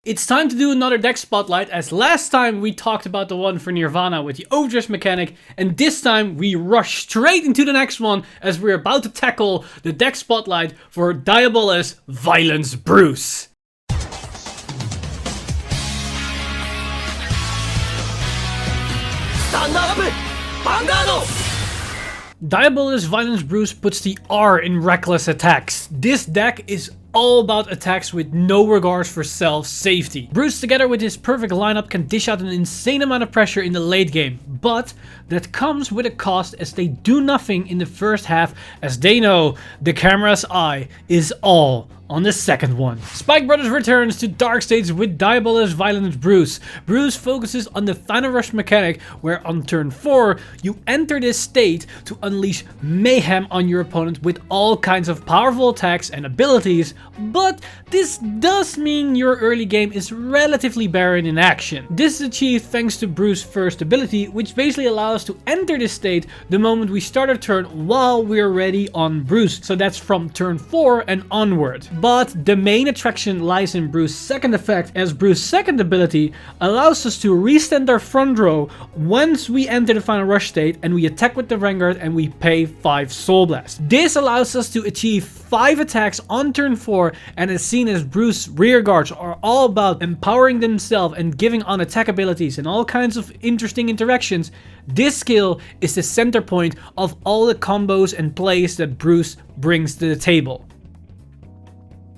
It's time to do another deck spotlight, as last time we talked about the one for Nirvana with the Overdress mechanic, and this time we rush straight into the next one as we're about to tackle the deck spotlight for Diabolos Violence Bruce. Stand up! Vanguard! Diabolos Violence Bruce puts the R in reckless attacks. This deck is all about attacks with no regards for self-safety. Bruce, together with his perfect lineup, can dish out an insane amount of pressure in the late game, but that comes with a cost as they do nothing in the first half, as they know the camera's eye is all on the second one. Spike Brothers returns to Dark States with Diabolos Violence Bruce. Bruce focuses on the final rush mechanic, where on turn 4 you enter this state to unleash mayhem on your opponent with all kinds of powerful attacks and abilities, but this does mean your early game is relatively barren in action. This is achieved thanks to Bruce's first ability, which basically allows us to enter this state the moment we start a turn while we're ready on Bruce, so that's from turn 4 and onward. But the main attraction lies in Bruce's second effect, as Bruce's second ability allows us to restand our front row once we enter the final rush state and we attack with the Vanguard and we pay 5 Soul Blast. This allows us to achieve 5 attacks on turn 4, and is seen as Bruce's rear guards are all about empowering themselves and giving on attack abilities and all kinds of interesting interactions. This skill is the center point of all the combos and plays that Bruce brings to the table.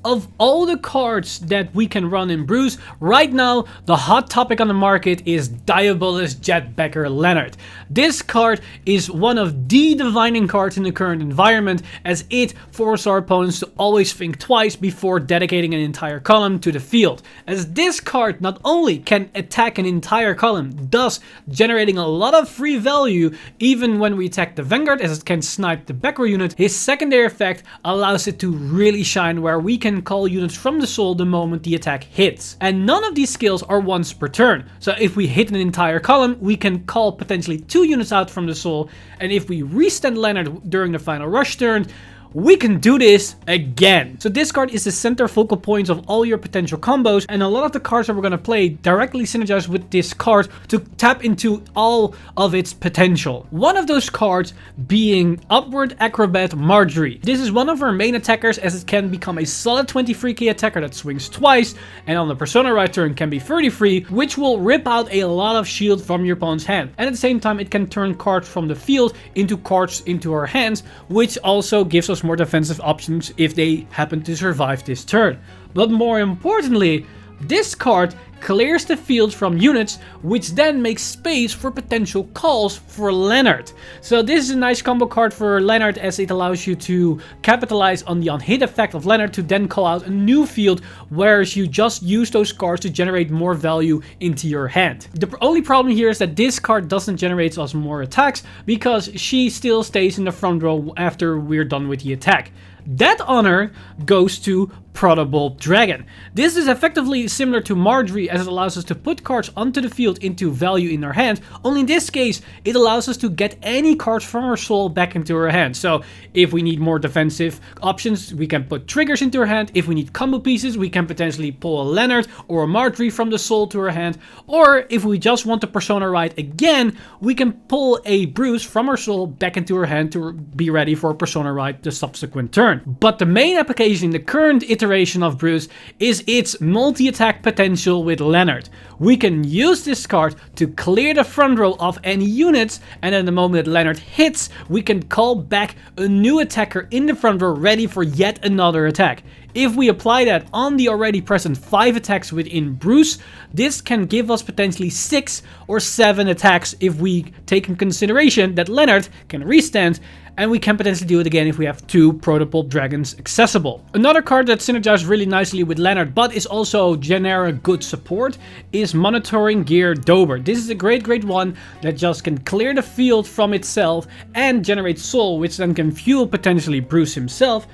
Of all the cards that we can run in Bruce, right now the hot topic on the market is Diabolos Jetbacker Lenard. This card is one of the defining cards in the current environment, as it forces our opponents to always think twice before dedicating an entire column to the field. As this card not only can attack an entire column, thus generating a lot of free value even when we attack the Vanguard, as it can snipe the back row unit, his secondary effect allows it to really shine, where we can call units from the soul the moment the attack hits. And none of these skills are once per turn, so if we hit an entire column we can call potentially 2 units out from the soul, and if we restand Lenard during the final rush turn, we can do this again. So this card is the center focal point of all your potential combos, and a lot of the cards that we're going to play directly synergize with this card to tap into all of its potential. One of those cards being Upward Acrobat Marjorie. This is one of our main attackers, as it can become a solid 23k attacker that swings twice, and on the Persona right turn can be 33, which will rip out a lot of shield from your opponent's hand. And at the same time it can turn cards from the field into cards into our hands, which also gives us more defensive options if they happen to survive this turn. But more importantly, this card clears the field from units, which then makes space for potential calls for Lenard. So this is a nice combo card for Lenard, as it allows you to capitalize on the on-hit effect of Lenard to then call out a new field, whereas you just use those cards to generate more value into your hand. The only problem here is that this card doesn't generate us more attacks, because she still stays in the front row after we're done with the attack. That honor goes to Protobulb Dragon. This is effectively similar to Marjorie, as it allows us to put cards onto the field into value in our hand, only in this case it allows us to get any cards from our soul back into our hand. So if we need more defensive options, we can put triggers into our hand. If we need combo pieces, we can potentially pull a Lenard or a Marjorie from the soul to our hand, or if we just want the Persona right again, we can pull a Bruce from our soul back into our hand to be ready for Persona right the subsequent turn. But the main application in the current iteration of Bruce is its multi-attack potential with Lenard. We can use this card to clear the front row of any units, and at the moment that Lenard hits, we can call back a new attacker in the front row ready for yet another attack. If we apply that on the already present 5 attacks within Bruce, this can give us potentially 6 or 7 attacks if we take in consideration that Lenard can restand, and we can potentially do it again if we have 2 Protobulb Dragons accessible. Another card that synergizes really nicely with Lenard, but is also generic good support, is Monitoring Gear Dober. This is a great one that just can clear the field from itself and generate soul, which then can fuel potentially Bruce himself.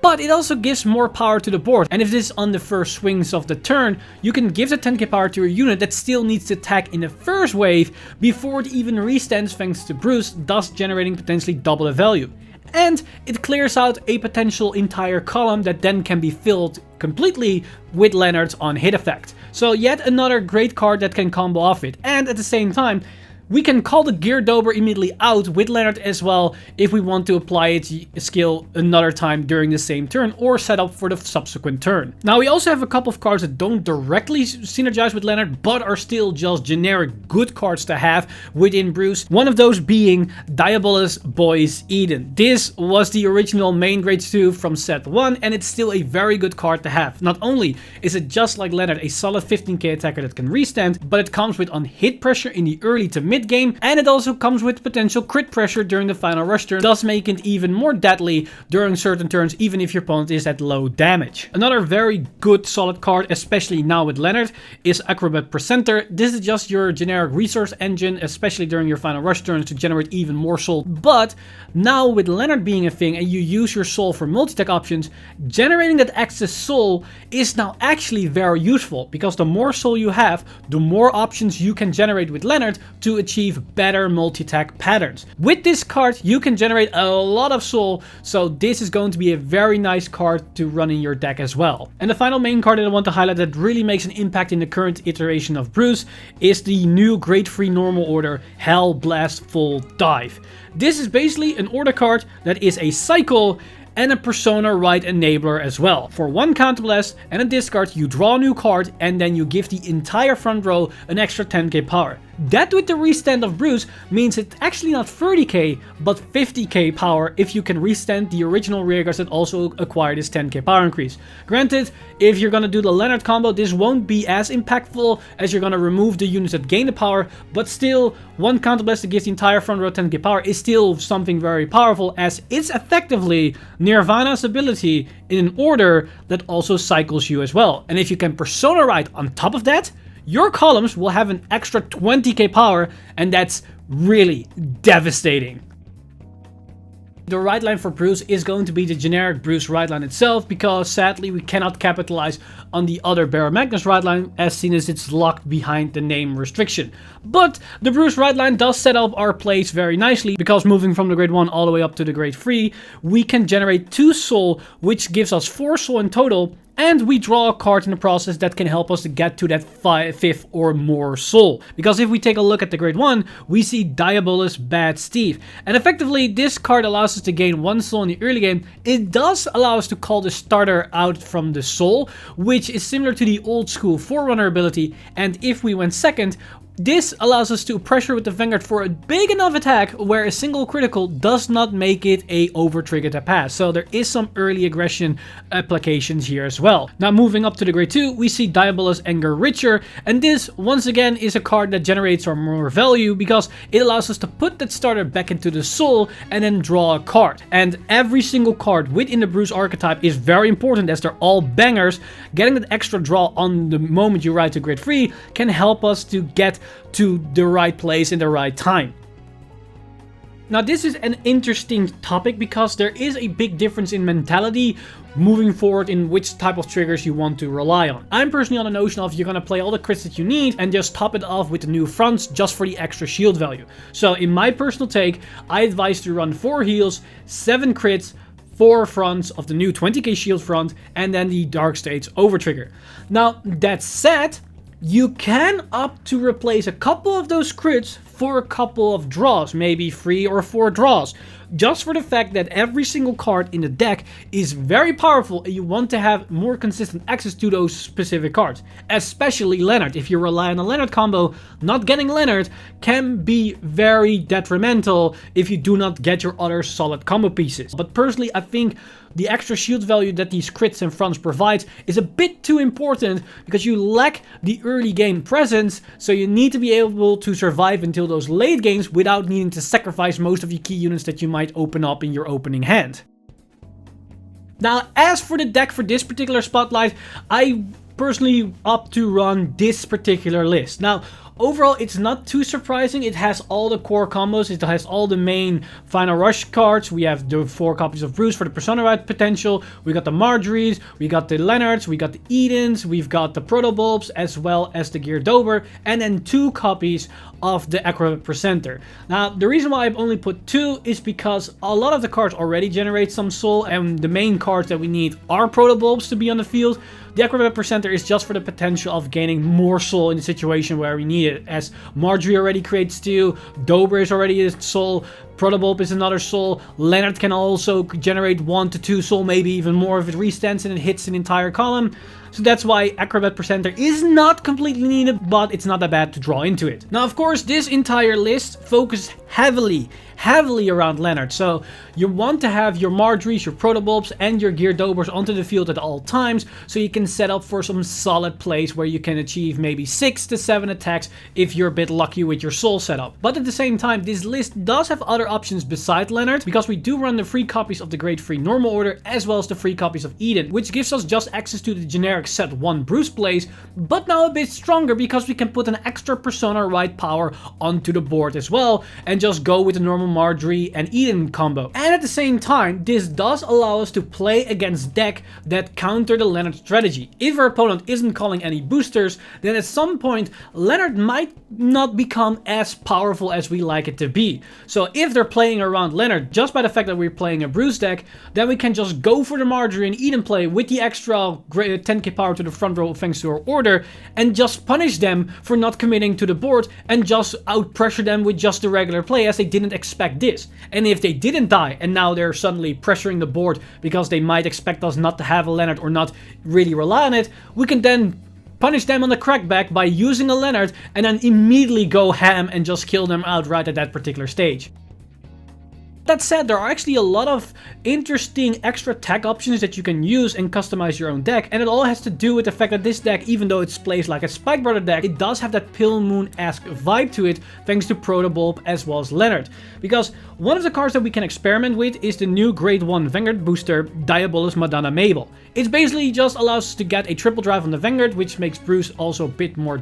But it also gives more power to the board, and if this is on the first swings of the turn, you can give the 10k power to a unit that still needs to attack in the first wave before it even restands thanks to Bruce, thus generating potentially double the value. and it clears out a potential entire column that then can be filled completely with Lenard on hit effect. So yet another great card that can combo off it, and at the same time, we can call the Gear Dober immediately out with Lenard as well if we want to apply its skill another time during the same turn or set up for the subsequent turn. Now we also have a couple of cards that don't directly synergize with Lenard but are still just generic good cards to have within Bruce. One of those being Diabolos Boys Eden. This was the original main grade 2 from set 1 and it's still a very good card to have. Not only is it just like Lenard a solid 15k attacker that can restand, but it comes with on hit pressure in the early to mid game, and it also comes with potential crit pressure during the final rush turn, thus making it even more deadly during certain turns even if your opponent is at low damage. Another very good solid card, especially now with Lenard, is Acrobat Presenter. This is just your generic resource engine, especially during your final rush turns to generate even more soul, but now with Lenard being a thing and you use your soul for multi-tech options, generating that excess soul is now actually very useful, because the more soul you have, the more options you can generate with Lenard to achieve better multi-attack patterns. With this card, you can generate a lot of soul, so this is going to be a very nice card to run in your deck as well. And the final main card that I want to highlight that really makes an impact in the current iteration of Bruce is the new grade 3 normal order Hell Blast Full Dive. This is basically an order card that is a cycle and a Persona Right enabler as well. For 1 counterblast and a discard, you draw a new card and then you give the entire front row an extra 10k power. That with the restand of Bruce means it's actually not 30k but 50k power if you can restand the original rearguards that also acquire this 10k power increase. Granted, if you're gonna do the Lenard combo, this won't be as impactful as you're gonna remove the units that gain the power, but still 1 counterblast that gives the entire front row 10k power is still something very powerful, as it's effectively Nirvana's ability in an order that also cycles you as well. And if you can Persona Right on top of that, your columns will have an extra 20k power, and that's really devastating. The right line for Bruce is going to be the generic Bruce right line itself, because sadly we cannot capitalize on the other Baron Magnus right line as seen as it's locked behind the name restriction. But the Bruce right line does set up our plays very nicely, because moving from the grade 1 all the way up to the grade 3, we can generate 2 soul, which gives us 4 soul in total, and we draw a card in the process that can help us to get to that 5th or more soul. Because if we take a look at the grade 1, we see Diabolos Bad Steve. And effectively, this card allows us to gain 1 soul in the early game. It does allow us to call the starter out from the soul, which is similar to the old school Forerunner ability. And if we went second, this allows us to pressure with the Vanguard for a big enough attack where a single critical does not make it a over trigger to pass. So there is some early aggression applications here as well. Now moving up to the grade 2, we see Diabolos Anger Richer, and this once again is a card that generates our more value because it allows us to put that starter back into the soul and then draw a card. And every single card within the Bruce archetype is very important as they're all bangers. Getting that extra draw on the moment you ride to grade 3 can help us to get to the right place in the right time. Now this is an interesting topic because there is a big difference in mentality moving forward in which type of triggers you want to rely on. I'm personally on the notion of you're gonna play all the crits that you need and just top it off with the new fronts just for the extra shield value. So in my personal take, I advise to run 4 heals, 7 crits, 4 fronts of the new 20k shield front, and then the Dark States over trigger. Now that said, you can opt to replace a couple of those crits for a couple of draws, maybe 3 or 4 draws, just for the fact that every single card in the deck is very powerful and you want to have more consistent access to those specific cards. Especially Lenard. If you rely on a Lenard combo, not getting Lenard can be very detrimental if you do not get your other solid combo pieces. But personally, I think the extra shield value that these crits and fronts provide is a bit too important because you lack the early game presence, so you need to be able to survive until those late games without needing to sacrifice most of your key units that you might open up in your opening hand. Now, as for the deck for this particular spotlight, I personally opt to run this particular list. Now, overall, it's not too surprising. It has all the core combos. It has all the main Final Rush cards. We have the 4 copies of Bruce for the Persona Ride potential. We got the Marjories, we got the Lenards, we got the Edens, we've got the Protobulbs, as well as the Geardober, and then 2 copies of the Acrobat Presenter. Now, the reason why I've only put 2 is because a lot of the cards already generate some soul, and the main cards that we need are Protobulbs to be on the field. The Acrobat Presenter is just for the potential of gaining more soul in the situation where we need it, as Marjorie already creates 2, Dober is already a soul, Protobulb is another soul, Lenard can also generate 1 to 2 soul, maybe even more if it restands and it hits an entire column. So that's why Acrobat Presenter is not completely needed, but it's not that bad to draw into it. Now, of course, this entire list focuses heavily around Lenard. So you want to have your Marjories, your Protobulbs, and your Geardobers onto the field at all times, so you can set up for some solid plays where you can achieve maybe 6 to 7 attacks if you're a bit lucky with your soul setup. But at the same time, this list does have other options beside Lenard, because we do run the free copies of the Great Free Normal Order, as well as the free copies of Eden, which gives us just access to the generic set 1 Bruce plays, but now a bit stronger because we can put an extra Persona Ride power onto the board as well, and just go with the normal Marjorie and Eden combo. And at the same time, this does allow us to play against deck that counter the Lenard strategy. If our opponent isn't calling any boosters, then at some point Lenard might not become as powerful as we like it to be. So if they're playing around Lenard just by the fact that we're playing a Bruce deck, then we can just go for the Marjorie and Eden play with the extra 10k power to the front row thanks to our order, and just punish them for not committing to the board and just out pressure them with just the regular play, as they didn't expect this. And if they didn't die and now they're suddenly pressuring the board because they might expect us not to have a Lenard or not really rely on it, we can then punish them on the crackback by using a Lenard and then immediately go ham and just kill them outright at that particular stage. That said, there are actually a lot of interesting extra tech options that you can use and customize your own deck, and it all has to do with the fact that this deck, even though it's plays like a Spike Brother deck, it does have that Pill Moon-esque vibe to it thanks to Protobulb as well as Lenard. Because one of the cards that we can experiment with is the new Grade 1 Vanguard booster, Diabolos Madonna Mabel. It basically just allows us to get a triple drive on the Vanguard, which makes Bruce also a bit more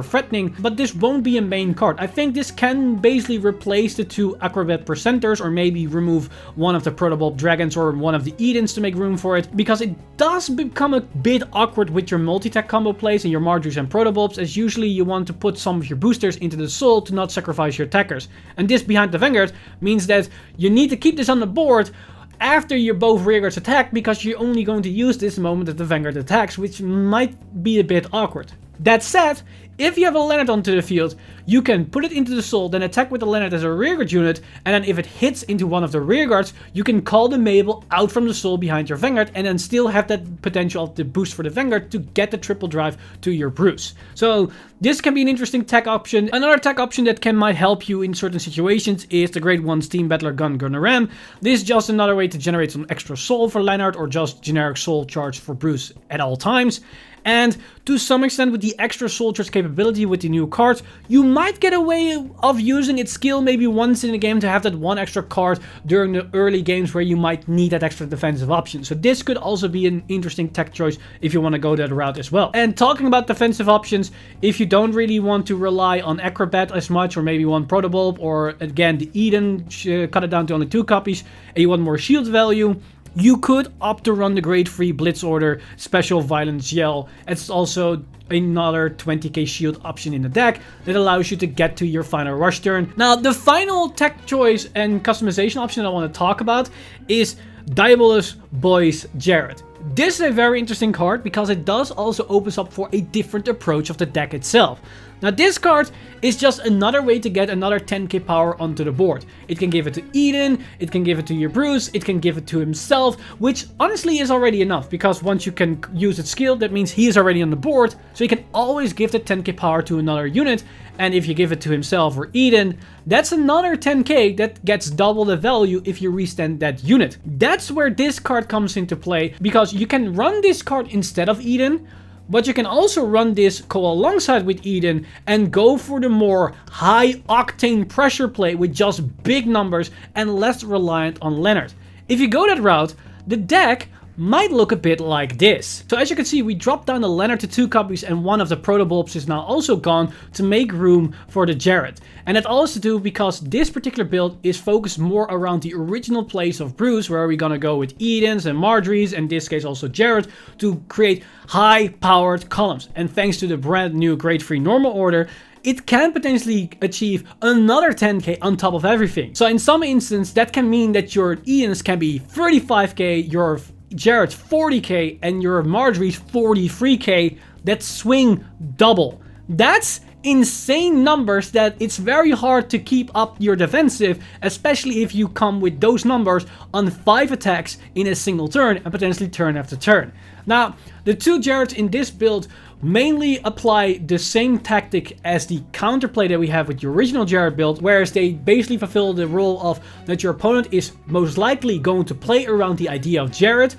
threatening, but this won't be a main card. I think this can basically replace the 2 Acrobat Presenters, or maybe remove one of the Protobulb Dragons or one of the Edens to make room for it, because it does become a bit awkward with your multi-tech combo plays and your Marjories and Protobulbs, as usually you want to put some of your boosters into the soul to not sacrifice your attackers. And this behind the Vanguard means that you need to keep this on the board after your both rearguards attack, because you're only going to use this moment that the Vanguard attacks, which might be a bit awkward. That said, if you have a Lenard onto the field, you can put it into the soul, then attack with the Lenard as a rearguard unit, and then if it hits into one of the rearguards, you can call the Mabel out from the soul behind your Vanguard, and then still have that potential of the boost for the Vanguard to get the triple drive to your Bruce. So this can be an interesting tech option. Another tech option that might help you in certain situations is the Grade 1 Steam Battler Gun Gunner Ram. This is just another way to generate some extra soul for Lenard, or just generic soul charge for Bruce at all times. And to some extent, with the extra soul charge capability with the new cards, you might get away of using its skill maybe once in a game to have that one extra card during the early games where you might need that extra defensive option. So this could also be an interesting tech choice if you want to go that route as well. And talking about defensive options, if you don't really want to rely on Acrobat as much, or maybe one Protobulb, or again the Eden, cut it down to only 2 copies, and you want more shield value, you could opt to run the Grade 3 Blitz Order Special Violence Yell. It's also another 20k shield option in the deck that allows you to get to your final rush turn. Now, the final tech choice and customization option I want to talk about is Diabolos Boys Jared. This is a very interesting card because it does also opens up for a different approach of the deck itself. Now, this card is just another way to get another 10k power onto the board. It can give it to Eden, it can give it to your Bruce, it can give it to himself, which honestly is already enough, because once you can use its skill, that means he is already on the board, so you can always give the 10k power to another unit, and if you give it to himself or Eden, that's another 10k that gets double the value if you restand that unit. That's where this card comes into play, because you can run this card instead of Eden, but you can also run this go alongside with Eden and go for the more high-octane pressure play with just big numbers and less reliant on Lenard. If you go that route, the deck might look a bit like this. So as you can see, we dropped down the Lenard to 2 copies and one of the protobulbs is now also gone to make room for the Jared. And that all has to do because this particular build is focused more around the original place of Bruce, where we're gonna go with Edens and Marjories, and in this case also Jared, to create high powered columns. And thanks to the brand new grade 3 normal order, it can potentially achieve another 10k on top of everything. So in some instance, that can mean that your Edens can be 35k, your Jared's 40k, and your Marjorie's 43k. That swing double. That's insane numbers that it's very hard to keep up your defensive, especially if you come with those numbers on 5 attacks in a single turn and potentially turn after turn. Now, the 2 Jareds in this build mainly apply the same tactic as the counterplay that we have with the original Jared build, whereas they basically fulfill the role of that your opponent is most likely going to play around the idea of Jared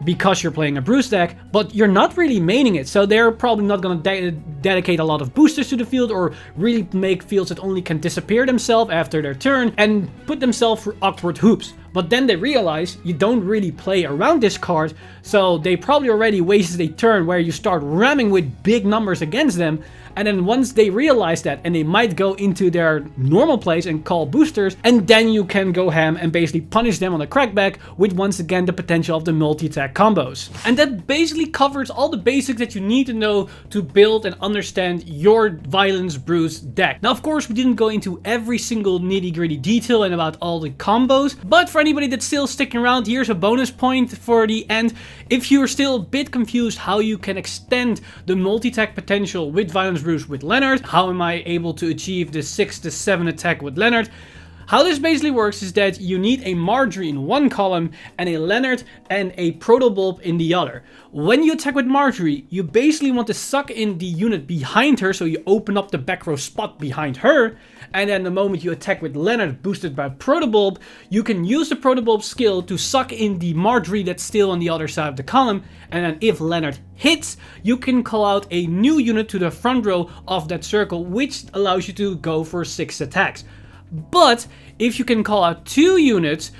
because you're playing a Bruce deck, but you're not really maining it, so they're probably not going to dedicate a lot of boosters to the field or really make fields that only can disappear themselves after their turn and put themselves through awkward hoops. But then they realize you don't really play around this card, so they probably already wasted a turn where you start ramming with big numbers against them. And then once they realize that, and they might go into their normal plays and call boosters, and then you can go ham and basically punish them on the crackback with once again the potential of the multi-attack combos. And that basically covers all the basics that you need to know to build and understand your Violence Bruce deck. Now of course we didn't go into every single nitty-gritty detail and about all the combos, but for anybody that's still sticking around, here's a bonus point for the end. If you're still a bit confused how you can extend the multi-attack potential with Violence Bruce with Lenard, how am I able to achieve the 6 to 7 attack with Lenard? How this basically works is that you need a Marjorie in one column and a Lenard and a Protobulb in the other. When you attack with Marjorie, you basically want to suck in the unit behind her, so you open up the back row spot behind her, and then the moment you attack with Lenard boosted by Protobulb, you can use the Protobulb skill to suck in the Marjorie that's still on the other side of the column, and then if Lenard hits, you can call out a new unit to the front row of that circle, which allows you to go for 6 attacks. But if you can call out 2 units,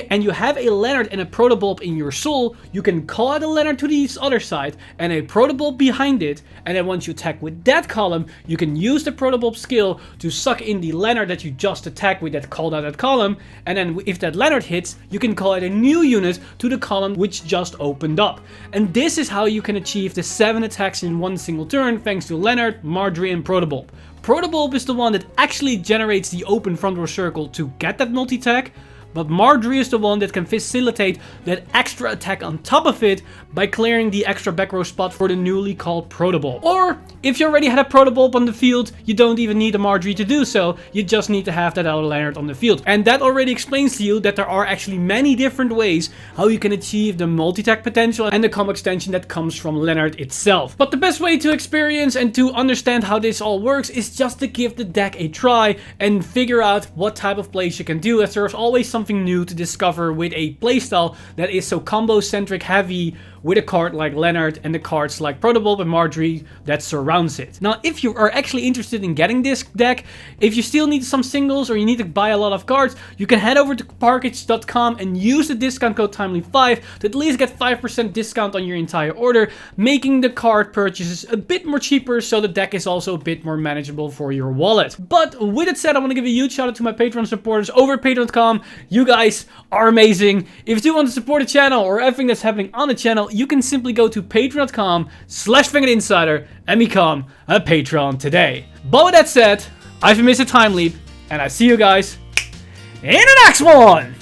and you have a Lenard and a Protobulb in your soul, you can call out a Lenard to the other side and a Protobulb behind it, and then once you attack with that column, you can use the Protobulb skill to suck in the Lenard that you just attacked with that called out that column, and then if that Lenard hits, you can call out a new unit to the column which just opened up. And this is how you can achieve the 7 attacks in one single turn thanks to Lenard, Marjorie and Protobulb. Protobulb is the one that actually generates the open front row circle to get that multi-attack, but Marjorie is the one that can facilitate that extra attack on top of it by clearing the extra back row spot for the newly called Protobulb. Or, if you already had a Protobulb on the field, you don't even need a Marjorie to do so, you just need to have that other Lenard on the field. And that already explains to you that there are actually many different ways how you can achieve the multi-attack potential and the combo extension that comes from Lenard itself. But the best way to experience and to understand how this all works is just to give the deck a try and figure out what type of plays you can do, as there's always something new to discover with a playstyle that is so combo centric heavy with a card like Lenard and the cards like Protobulb and Marjorie that surrounds it. Now, if you are actually interested in getting this deck, if you still need some singles or you need to buy a lot of cards, you can head over to parkage.com and use the discount code Timely5 to at least get 5% discount on your entire order, making the card purchases a bit more cheaper, so the deck is also a bit more manageable for your wallet. But with it said, I want to give a huge shout out to my Patreon supporters over at patreon.com. You guys are amazing. If you do want to support the channel or everything that's happening on the channel, you can simply go to patreon.com/VanguardInsider and become a patron today. But with that said, I've been Mr. Time Leap, and I see you guys in the next one!